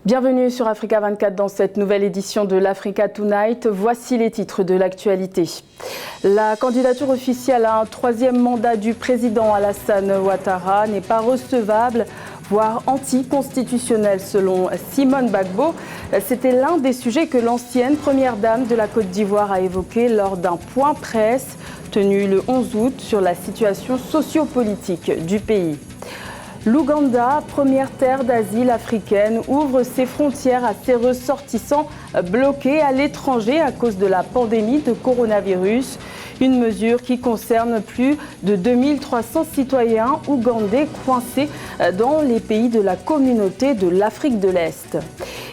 Bienvenue sur Africa 24 dans cette nouvelle édition de l'Africa Tonight. Voici les titres de l'actualité. La candidature officielle à un troisième mandat du président Alassane Ouattara n'est pas recevable, voire anticonstitutionnelle selon Simone Bagbo. C'était l'un des sujets que l'ancienne première dame de la Côte d'Ivoire a évoqué lors d'un point presse tenu le 11 août sur la situation sociopolitique du pays. L'Ouganda, première terre d'asile africaine, ouvre ses frontières à ses ressortissants bloqués à l'étranger à cause de la pandémie de coronavirus. Une mesure qui concerne plus de 2300 citoyens ougandais coincés dans les pays de la communauté de l'Afrique de l'Est.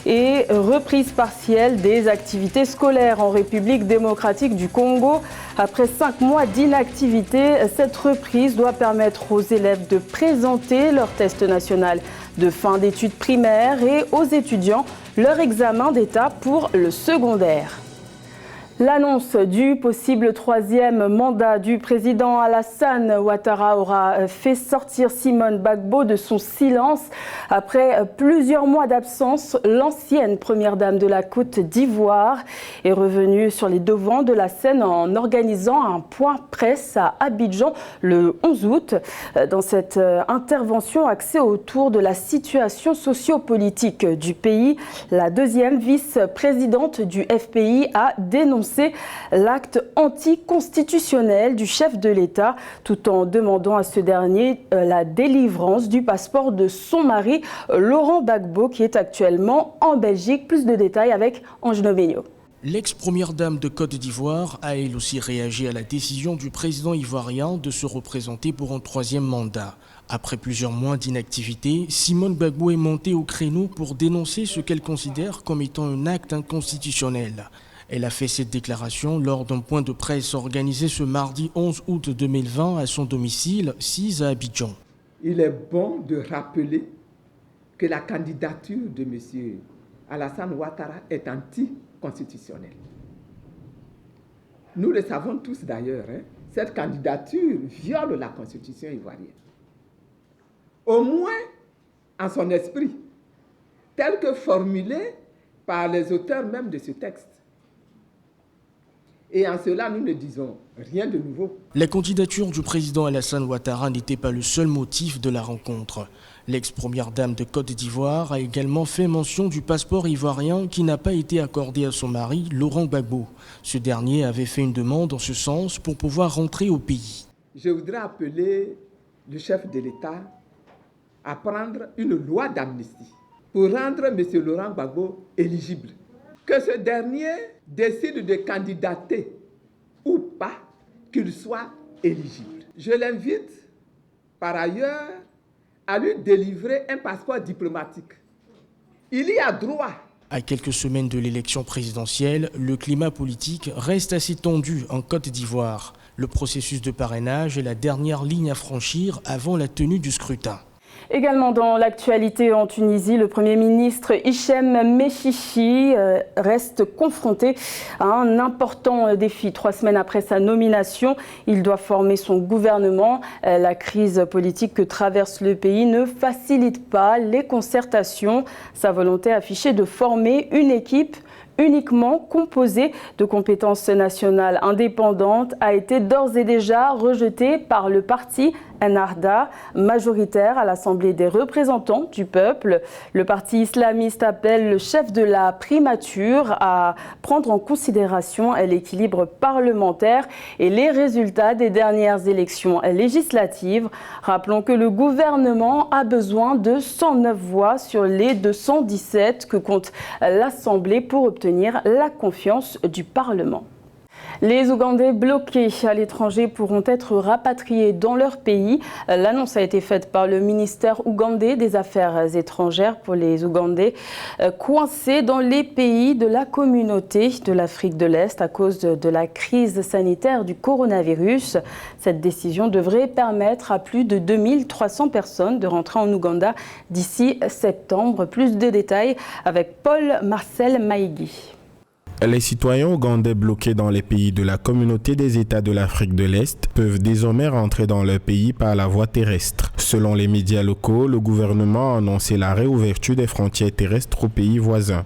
Et reprise partielle des activités scolaires en République démocratique du Congo. Après 5 mois d'inactivité, cette reprise doit permettre aux élèves de présenter leur test national de fin d'études primaires et aux étudiants leur examen d'état pour le secondaire. L'annonce du possible troisième mandat du président Alassane Ouattara aura fait sortir Simone Bagbo de son silence. Après plusieurs mois d'absence, l'ancienne première dame de la Côte d'Ivoire est revenue sur les devants de la scène en organisant un point presse à Abidjan le 11 août. Dans cette intervention axée autour de la situation sociopolitique du pays, la deuxième vice-présidente du FPI a dénoncé l'acte anticonstitutionnel du chef de l'État, tout en demandant à ce dernier la délivrance du passeport de son mari, Laurent Gbagbo, qui est actuellement en Belgique. Plus de détails avec Ange Noveño. L'ex-première dame de Côte d'Ivoire a elle aussi réagi à la décision du président ivoirien de se représenter pour un troisième mandat. Après plusieurs mois d'inactivité, Simone Bagbo est montée au créneau pour dénoncer ce qu'elle considère comme étant un acte inconstitutionnel. Elle a fait cette déclaration lors d'un point de presse organisé ce mardi 11 août 2020 à son domicile, 6 à Abidjan. Il est bon de rappeler que la candidature de M. Alassane Ouattara est anticonstitutionnelle. Nous le savons tous d'ailleurs, cette candidature viole la constitution ivoirienne. Au moins en son esprit, tel que formulé par les auteurs même de ce texte. Et en cela, nous ne disons rien de nouveau. La candidature du président Alassane Ouattara n'était pas le seul motif de la rencontre. L'ex-première dame de Côte d'Ivoire a également fait mention du passeport ivoirien qui n'a pas été accordé à son mari, Laurent Gbagbo. Ce dernier avait fait une demande en ce sens pour pouvoir rentrer au pays. Je voudrais appeler le chef de l'État à prendre une loi d'amnistie pour rendre M. Laurent Gbagbo éligible. Que ce dernier décide de candidater ou pas, qu'il soit éligible. Je l'invite par ailleurs à lui délivrer un passeport diplomatique. Il y a droit. À quelques semaines de l'élection présidentielle, le climat politique reste assez tendu en Côte d'Ivoire. Le processus de parrainage est la dernière ligne à franchir avant la tenue du scrutin. Également dans l'actualité en Tunisie, le Premier ministre Hichem Mechichi reste confronté à un important défi. 3 semaines après sa nomination, il doit former son gouvernement. La crise politique que traverse le pays ne facilite pas les concertations. Sa volonté affichée de former une équipe uniquement composée de compétences nationales indépendantes a été d'ores et déjà rejetée par le parti Ennahda, majoritaire à l'Assemblée des représentants du peuple. Le parti islamiste appelle le chef de la primature à prendre en considération l'équilibre parlementaire et les résultats des dernières élections législatives. Rappelons que le gouvernement a besoin de 109 voix sur les 217 que compte l'Assemblée pour obtenir la confiance du Parlement. Les Ougandais bloqués à l'étranger pourront être rapatriés dans leur pays. L'annonce a été faite par le ministère ougandais des Affaires étrangères pour les Ougandais coincés dans les pays de la communauté de l'Afrique de l'Est à cause de la crise sanitaire du coronavirus. Cette décision devrait permettre à plus de 2300 personnes de rentrer en Ouganda d'ici septembre. Plus de détails avec Paul Marcel Maïgui. Les citoyens ougandais bloqués dans les pays de la communauté des États de l'Afrique de l'Est peuvent désormais rentrer dans leur pays par la voie terrestre. Selon les médias locaux, le gouvernement a annoncé la réouverture des frontières terrestres aux pays voisins.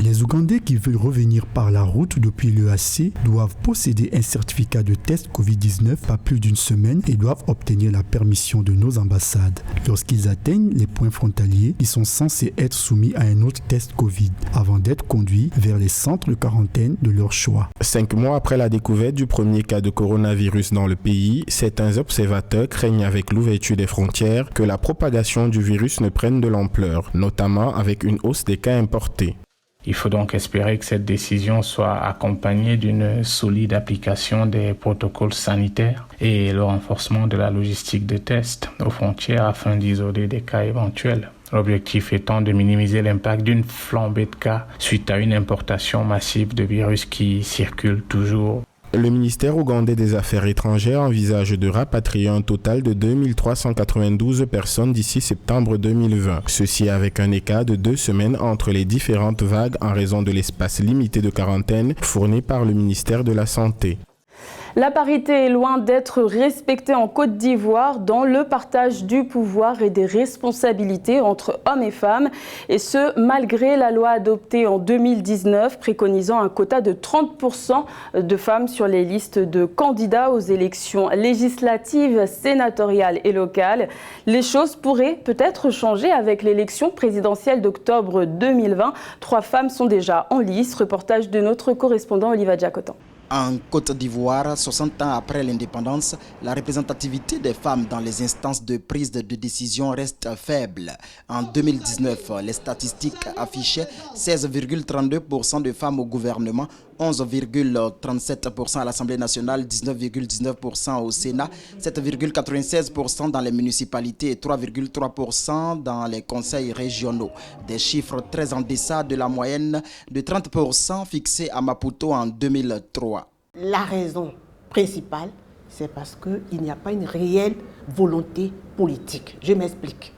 Les Ougandais qui veulent revenir par la route depuis l'EAC doivent posséder un certificat de test Covid-19 pas plus d'une semaine et doivent obtenir la permission de nos ambassades. Lorsqu'ils atteignent les points frontaliers, ils sont censés être soumis à un autre test Covid avant d'être conduits vers les centres de quarantaine de leur choix. 5 mois après la découverte du premier cas de coronavirus dans le pays, certains observateurs craignent avec l'ouverture des frontières que la propagation du virus ne prenne de l'ampleur, notamment avec une hausse des cas importés. Il faut donc espérer que cette décision soit accompagnée d'une solide application des protocoles sanitaires et le renforcement de la logistique de tests aux frontières afin d'isoler des cas éventuels. L'objectif étant de minimiser l'impact d'une flambée de cas suite à une importation massive de virus qui circule toujours. Le ministère ougandais des Affaires étrangères envisage de rapatrier un total de 2392 personnes d'ici septembre 2020. Ceci avec un écart de 2 semaines entre les différentes vagues en raison de l'espace limité de quarantaine fourni par le ministère de la Santé. La parité est loin d'être respectée en Côte d'Ivoire dans le partage du pouvoir et des responsabilités entre hommes et femmes, et ce malgré la loi adoptée en 2019 préconisant un quota de 30% de femmes sur les listes de candidats aux élections législatives, sénatoriales et locales. Les choses pourraient peut-être changer avec l'élection présidentielle d'octobre 2020. 3 femmes sont déjà en lice. Reportage de notre correspondant Oliva Diacotan. En Côte d'Ivoire, 60 ans après l'indépendance, la représentativité des femmes dans les instances de prise de décision reste faible. En 2019, les statistiques affichaient 16,32% de femmes au gouvernement, 11,37% à l'Assemblée nationale, 19,19% au Sénat, 7,96% dans les municipalités et 3,3% dans les conseils régionaux. Des chiffres très en deçà de la moyenne de 30% fixée à Maputo en 2003. La raison principale, c'est parce qu'il n'y a pas une réelle volonté politique. Je m'explique.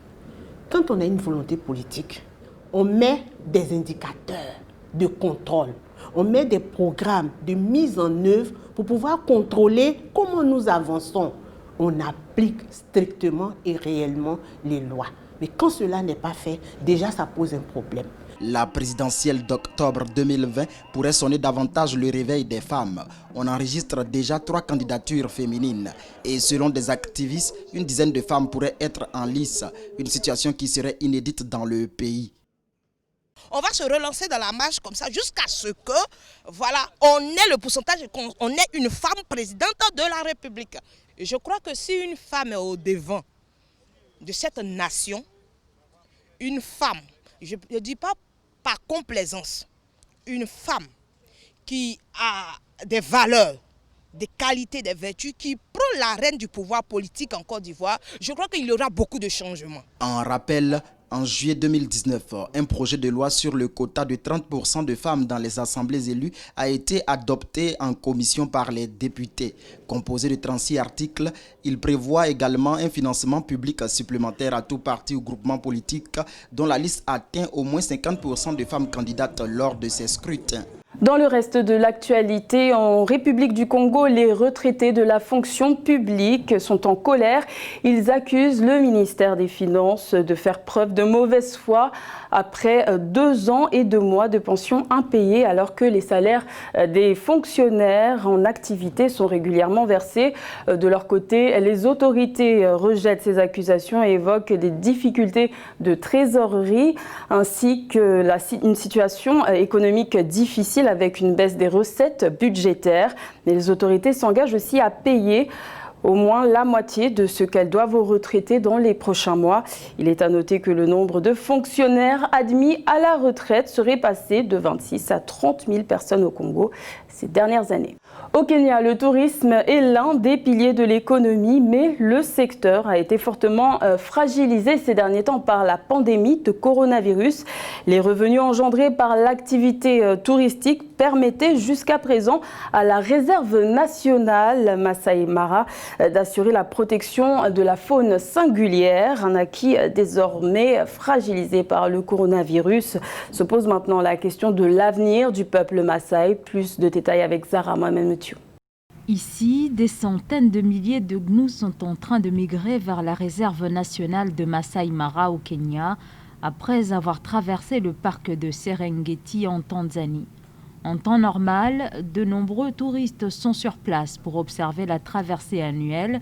Quand on a une volonté politique, on met des indicateurs de contrôle. On met des programmes de mise en œuvre pour pouvoir contrôler comment nous avançons. On applique strictement et réellement les lois. Mais quand cela n'est pas fait, déjà ça pose un problème. La présidentielle d'octobre 2020 pourrait sonner davantage le réveil des femmes. On enregistre déjà 3 candidatures féminines. Et selon des activistes, une dizaine de femmes pourraient être en lice. Une situation qui serait inédite dans le pays. On va se relancer dans la marche comme ça jusqu'à ce que, voilà, on ait le pourcentage, on ait une femme présidente de la République. Et je crois que si une femme est au devant de cette nation, une femme, je ne dis pas par complaisance, une femme qui a des valeurs, des qualités, des vertus, qui prend la rêne du pouvoir politique en Côte d'Ivoire, je crois qu'il y aura beaucoup de changements. En rappel, en juillet 2019, un projet de loi sur le quota de 30% de femmes dans les assemblées élues a été adopté en commission par les députés. Composé de 36 articles, il prévoit également un financement public supplémentaire à tout parti ou groupement politique dont la liste atteint au moins 50% de femmes candidates lors de ces scrutins. Dans le reste de l'actualité, en République du Congo, les retraités de la fonction publique sont en colère. Ils accusent le ministère des Finances de faire preuve de mauvaise foi après 2 ans et 2 mois de pension impayée, alors que les salaires des fonctionnaires en activité sont régulièrement versés. De leur côté, les autorités rejettent ces accusations et évoquent des difficultés de trésorerie ainsi que une situation économique difficile avec une baisse des recettes budgétaires. Mais les autorités s'engagent aussi à payer au moins la moitié de ce qu'elles doivent aux retraités dans les prochains mois. Il est à noter que le nombre de fonctionnaires admis à la retraite serait passé de 26 à 30 000 personnes au Congo ces dernières années. Au Kenya, le tourisme est l'un des piliers de l'économie, mais le secteur a été fortement fragilisé ces derniers temps par la pandémie de coronavirus. Les revenus engendrés par l'activité touristique permettait jusqu'à présent à la réserve nationale Masai Mara d'assurer la protection de la faune singulière, un acquis désormais fragilisé par le coronavirus. Se pose maintenant la question de l'avenir du peuple Maasai. Plus de détails avec Zara Mohamed-Metiou. Ici, des centaines de milliers de gnous sont en train de migrer vers la réserve nationale de Masai Mara au Kenya, après avoir traversé le parc de Serengeti en Tanzanie. En temps normal, de nombreux touristes sont sur place pour observer la traversée annuelle,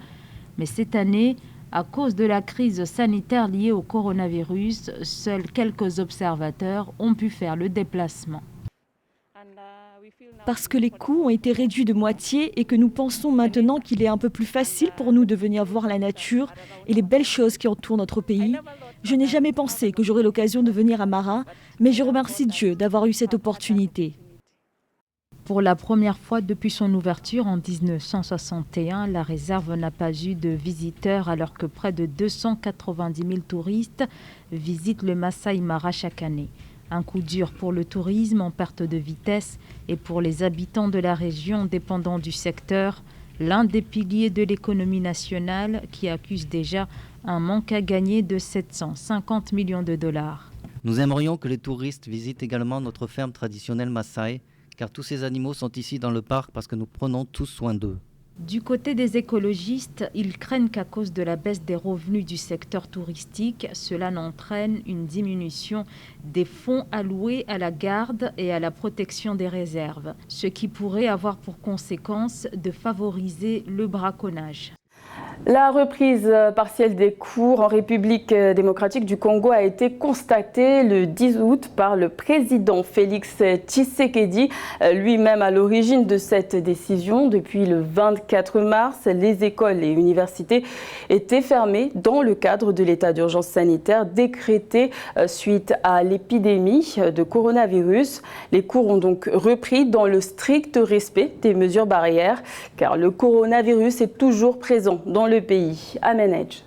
mais cette année, à cause de la crise sanitaire liée au coronavirus, seuls quelques observateurs ont pu faire le déplacement. Parce que les coûts ont été réduits de moitié et que nous pensons maintenant qu'il est un peu plus facile pour nous de venir voir la nature et les belles choses qui entourent notre pays. Je n'ai jamais pensé que j'aurais l'occasion de venir à Mara, mais je remercie Dieu d'avoir eu cette opportunité. Pour la première fois depuis son ouverture en 1961, la réserve n'a pas eu de visiteurs alors que près de 290 000 touristes visitent le Masai Mara chaque année. Un coup dur pour le tourisme en perte de vitesse et pour les habitants de la région dépendant du secteur, l'un des piliers de l'économie nationale qui accuse déjà un manque à gagner de 750 millions de dollars. Nous aimerions que les touristes visitent également notre ferme traditionnelle Maasai, car tous ces animaux sont ici dans le parc parce que nous prenons tous soin d'eux. Du côté des écologistes, ils craignent qu'à cause de la baisse des revenus du secteur touristique, cela n'entraîne une diminution des fonds alloués à la garde et à la protection des réserves, ce qui pourrait avoir pour conséquence de favoriser le braconnage. La reprise partielle des cours en République démocratique du Congo a été constatée le 10 août par le président Félix Tshisekedi, lui-même à l'origine de cette décision. Depuis le 24 mars, les écoles et universités étaient fermées dans le cadre de l'état d'urgence sanitaire décrété suite à l'épidémie de coronavirus. Les cours ont donc repris dans le strict respect des mesures barrières, car le coronavirus est toujours présent dans le pays. Amenej.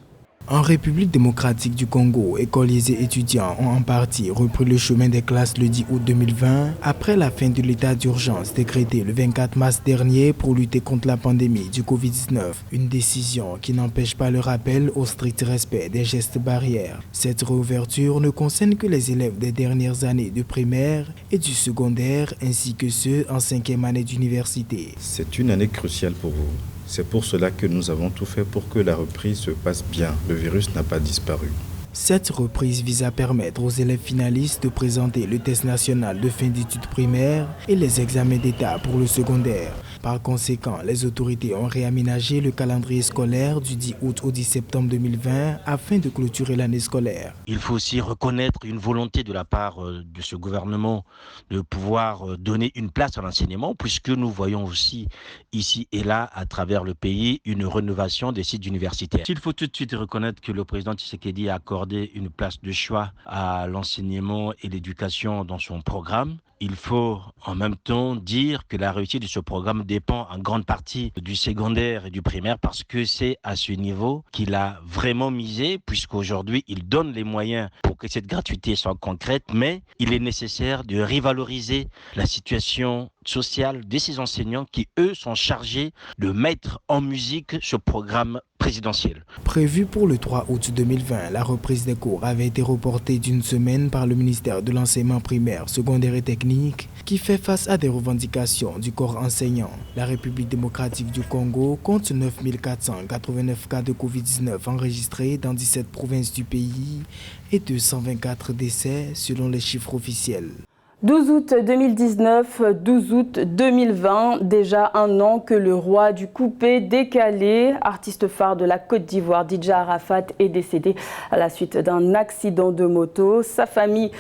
En République démocratique du Congo, écoliers et étudiants ont en partie repris le chemin des classes le 10 août 2020 après la fin de l'état d'urgence décrété le 24 mars dernier pour lutter contre la pandémie du Covid-19. Une décision qui n'empêche pas le rappel au strict respect des gestes barrières. Cette réouverture ne concerne que les élèves des dernières années de primaire et du secondaire ainsi que ceux en 5e année d'université. C'est une année cruciale pour vous. C'est pour cela que nous avons tout fait pour que la reprise se passe bien. Le virus n'a pas disparu. Cette reprise vise à permettre aux élèves finalistes de présenter le test national de fin d'études primaires et les examens d'État pour le secondaire. Par conséquent, les autorités ont réaménagé le calendrier scolaire du 10 août au 10 septembre 2020 afin de clôturer l'année scolaire. Il faut aussi reconnaître une volonté de la part de ce gouvernement de pouvoir donner une place à l'enseignement, puisque nous voyons aussi ici et là, à travers le pays, une rénovation des sites universitaires. Il faut tout de suite reconnaître que le président Tshisekedi a accordé une place de choix à l'enseignement et l'éducation dans son programme. Il faut en même temps dire que la réussite de ce programme dépend en grande partie du secondaire et du primaire parce que c'est à ce niveau qu'il a vraiment misé, puisqu'aujourd'hui il donne les moyens pour que cette gratuité soit concrète, mais il est nécessaire de revaloriser la situation sociale de ces enseignants qui, eux, sont chargés de mettre en musique ce programme présidentiel. Prévu pour le 3 août 2020, la reprise des cours avait été reportée d'une semaine par le ministère de l'enseignement primaire, secondaire et technique, qui fait face à des revendications du corps enseignant. La République démocratique du Congo compte 9 489 cas de Covid-19 enregistrés dans 17 provinces du pays et 224 décès selon les chiffres officiels. 12 août 2019, 12 août 2020, déjà un an que le roi du coupé décalé, artiste phare de la Côte d'Ivoire, Didja Arafat, est décédé à la suite d'un accident de moto. Sa famille,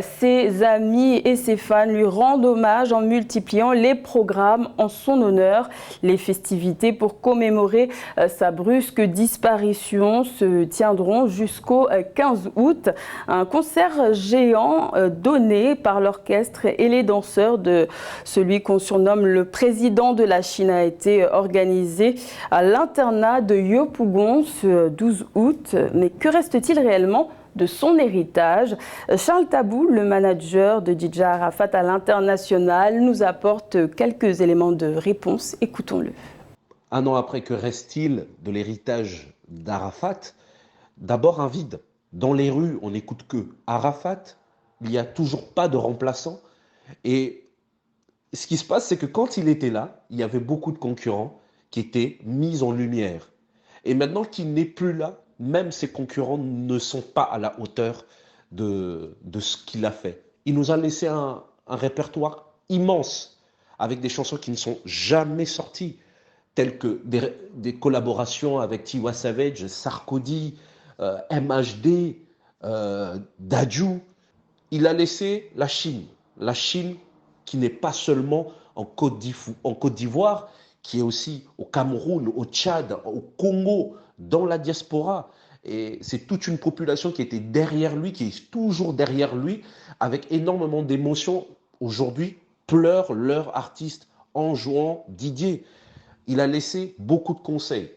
ses amis et ses fans lui rendent hommage en multipliant les programmes en son honneur. Les festivités pour commémorer sa brusque disparition se tiendront jusqu'au 15 août. Un concert géant donné par l'orchestre et les danseurs de celui qu'on surnomme le président de la Chine a été organisé à l'internat de Yopougon ce 12 août. Mais que reste-t-il réellement de son héritage. Charles Tabou, le manager de DJ Arafat à l'international, nous apporte quelques éléments de réponse. Écoutons-le. Un an après, que reste-t-il de l'héritage d'Arafat? D'abord un vide. Dans les rues, on n'écoute que Arafat. Il n'y a toujours pas de remplaçant. Et ce qui se passe, c'est que quand il était là, il y avait beaucoup de concurrents qui étaient mis en lumière. Et maintenant qu'il n'est plus là, même ses concurrents ne sont pas à la hauteur de ce qu'il a fait. Il nous a laissé un répertoire immense, avec des chansons qui ne sont jamais sorties, telles que des collaborations avec Tiwa Savage, Sarkodie, MHD, Dadju. Il a laissé la Chine qui n'est pas seulement en Côte d'Ivoire, qui est aussi au Cameroun, au Tchad, au Congo, dans la diaspora. Et c'est toute une population qui était derrière lui, qui est toujours derrière lui, avec énormément d'émotions. Aujourd'hui, pleurent leur artiste en jouant Didier. Il a laissé beaucoup de conseils.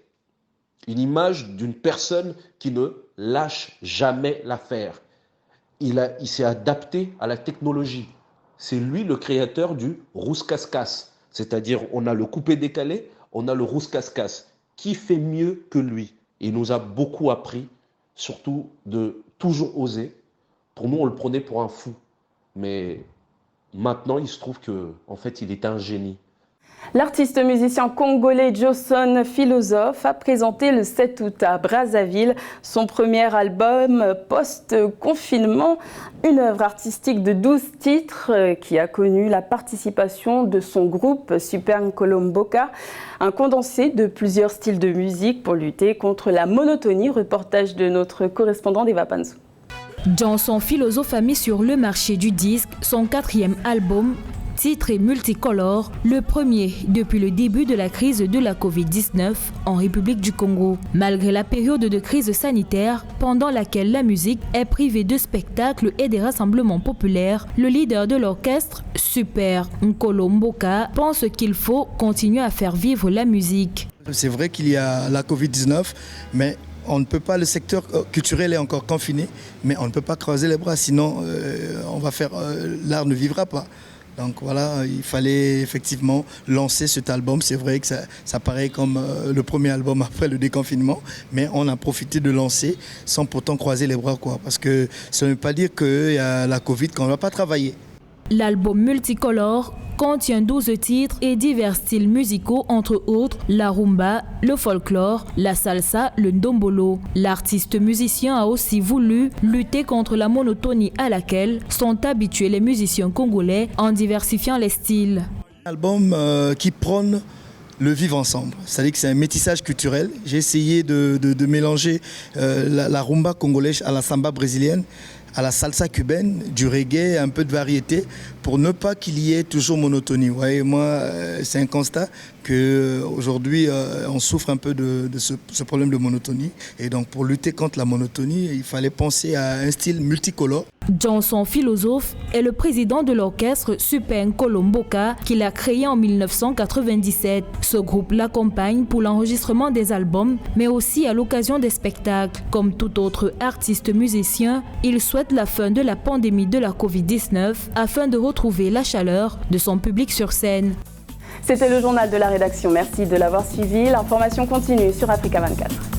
Une image d'une personne qui ne lâche jamais l'affaire. Il s'est adapté à la technologie. C'est lui le créateur du Rouskaskas. C'est-à-dire, on a le coupé-décalé, on a le Rouskaskas. Qui fait mieux que lui? Il nous a beaucoup appris, surtout de toujours oser. Pour nous, on le prenait pour un fou. Mais maintenant, il se trouve qu'en fait, il est un génie. L'artiste musicien congolais Joson Philosophe a présenté le 7 août à Brazzaville son premier album post-confinement, une œuvre artistique de 12 titres qui a connu la participation de son groupe Super Nkolomboka, un condensé de plusieurs styles de musique pour lutter contre la monotonie. Reportage de notre correspondant d'Eva Panzou. Joson Philosophe a mis sur le marché du disque son 4e album, titré Multicolore, le premier depuis le début de la crise de la Covid-19 en République du Congo. Malgré la période de crise sanitaire pendant laquelle la musique est privée de spectacles et des rassemblements populaires, le leader de l'orchestre, Super Nkolomboka, pense qu'il faut continuer à faire vivre la musique. C'est vrai qu'il y a la Covid-19, mais on ne peut pas, le secteur culturel est encore confiné, mais on ne peut pas croiser les bras, sinon l'art ne vivra pas. Donc voilà, il fallait effectivement lancer cet album. C'est vrai que ça paraît comme le premier album après le déconfinement, mais on a profité de lancer sans pourtant croiser les bras, parce que ça ne veut pas dire qu'il y a la Covid qu'on ne va pas travailler. L'album Multicolore contient 12 titres et divers styles musicaux, entre autres la rumba, le folklore, la salsa, le ndombolo. L'artiste musicien a aussi voulu lutter contre la monotonie à laquelle sont habitués les musiciens congolais en diversifiant les styles. Un album qui prône le vivre ensemble, c'est-à-dire que c'est un métissage culturel. J'ai essayé de mélanger la rumba congolaise à la samba brésilienne, à la salsa cubaine, du reggae, un peu de variété, pour ne pas qu'il y ait toujours monotonie. Vous voyez, moi, c'est un constat qu'aujourd'hui, on souffre un peu de ce problème de monotonie. Et donc, pour lutter contre la monotonie, il fallait penser à un style multicolore. Joson Philosophe est le président de l'orchestre Super Nkolomboka qu'il a créé en 1997. Ce groupe l'accompagne pour l'enregistrement des albums, mais aussi à l'occasion des spectacles. Comme tout autre artiste musicien, il souhaite la fin de la pandémie de la Covid-19 afin de retrouver la chaleur de son public sur scène. C'était le journal de la rédaction. Merci de l'avoir suivi. L'information continue sur Africa 24.